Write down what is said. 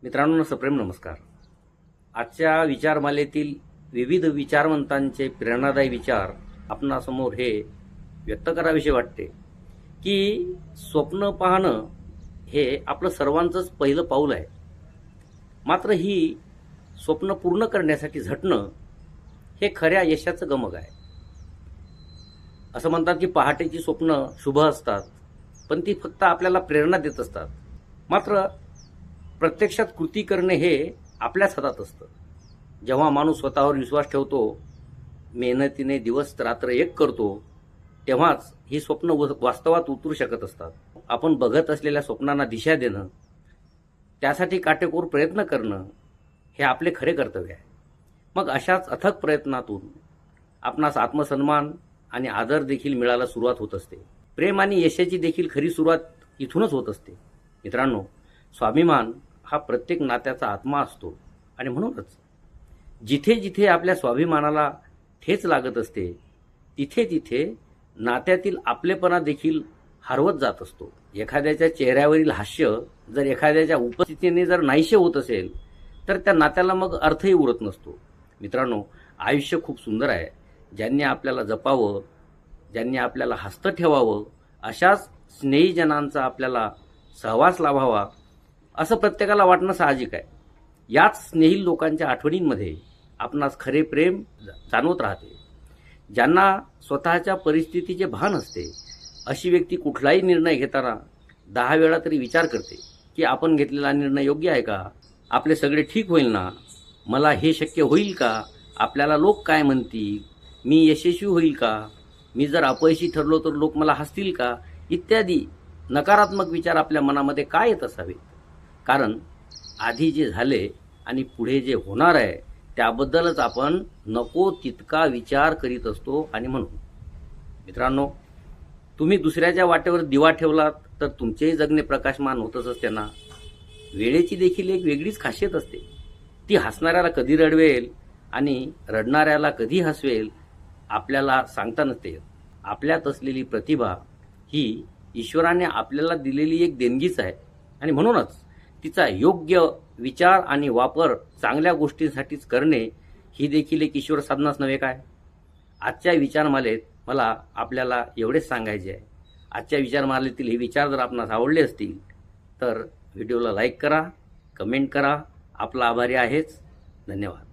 मित्रांनो, सप्रेम नमस्कार. आजच्या विचारमालेतील विविध विचारवंतांचे प्रेरणादायी विचार आपणासमोर हे व्यक्त करावेसे वाटते की स्वप्न पाहणं हे आपलं सर्वांचंच पहिलं पाऊल आहे. मात्र ही स्वप्न पूर्ण करण्यासाठी झटणं हे खऱ्या यशाचं गमक आहे. असं म्हणतात की पहाटेची स्वप्न शुभ असतात, पण ती फक्त आपल्याला प्रेरणा देत असतात. मात्र प्रत्यक्षात कृती करणे हे आपल्याच हातात असतं. जेव्हा माणूस स्वतःवर विश्वास ठेवतो, मेहनतीने दिवस रात्र एक करतो, तेव्हाच ही स्वप्न वास्तवात उतरू शकत असतात. आपण बघत असलेल्या स्वप्नांना दिशा देणं, त्यासाठी काटेकोर प्रयत्न करणं हे आपले खरे कर्तव्य आहे. मग अशाच अथक प्रयत्नातून आपणास आत्मसन्मान आणि आदर देखील मिळायला सुरुवात होत असते. प्रेम आणि यशाची देखील खरी सुरुवात इथूनच होत असते. मित्रांनो, स्वाभिमान हा प्रत्येक नात्याचा आत्मा असतो आणि म्हणूनच जिथे जिथे आपल्या स्वाभिमानाला ठेच लागत असते, तिथे तिथे नात्यातील आपलेपणा देखील हरवत जात असतो. एखाद्याच्या चेहऱ्यावरील हास्य जर एखाद्याच्या उपस्थितीने जर नाहीसे होत असेल, तर त्या नात्याला मग अर्थही उरत नसतो. मित्रांनो, आयुष्य खूप सुंदर आहे. ज्यांनी आपल्याला जपावं, ज्यांनी आपल्याला हस्त ठेवावं, अशाच स्नेहीजनांचा आपल्याला सहवास लाभावा असं प्रत्येकाला वाटणं साहजिक आहे. याच स्नेही लोकांच्या आठवणींमध्ये आपणास खरे प्रेम जाणवत राहते. ज्यांना स्वतःच्या परिस्थितीचे भान असते, अशी व्यक्ती कुठलाही निर्णय घेताना 10 वेळा तरी विचार करते की आपण घेतलेला निर्णय योग्य आहे का, आपले सगळे ठीक होईल ना, मला हे शक्य होईल का, आपल्याला लोक काय म्हणतील, मी यशस्वी होईल का, मी जर अपयशी ठरलो तर लोक मला हसतील का, इत्यादी नकारात्मक विचार आपल्या मनामध्ये काय येत असावेत. कारण आधी जे झाले आणि पुढे जे होणार आहे त्याबद्दलच आपण नको तितका विचार करीत असतो. आणि म्हणून मित्रांनो, तुम्ही दुसऱ्याच्या वाटेवर दिवा ठेवलात तर तुमचेही जगणे प्रकाशमान होतच असते ना. वेळेची देखील एक वेगळीच खासियत असते. ती हसणाऱ्याला कधी रडवेल आणि रडणाऱ्याला कधी हसवेल आपल्याला सांगता नसते. आपल्यात असलेली प्रतिभा ही ईश्वराने आपल्याला दिलेली एक देणगीच आहे आणि म्हणूनच तिचा योग्य विचार आणि वापर चांगल्या गोष्टींसाठीच करणे ही देखील एक ईश्वर साधनाच नव्हे काय. आजच्या विचारमालेत मला आपल्याला एवढेच सांगायचे आहे. आजच्या विचारमालेतील हे विचार जर आपणास आवडले असतील तर व्हिडिओला लाईक करा, कमेंट करा. आपला आभारी आहेच. धन्यवाद.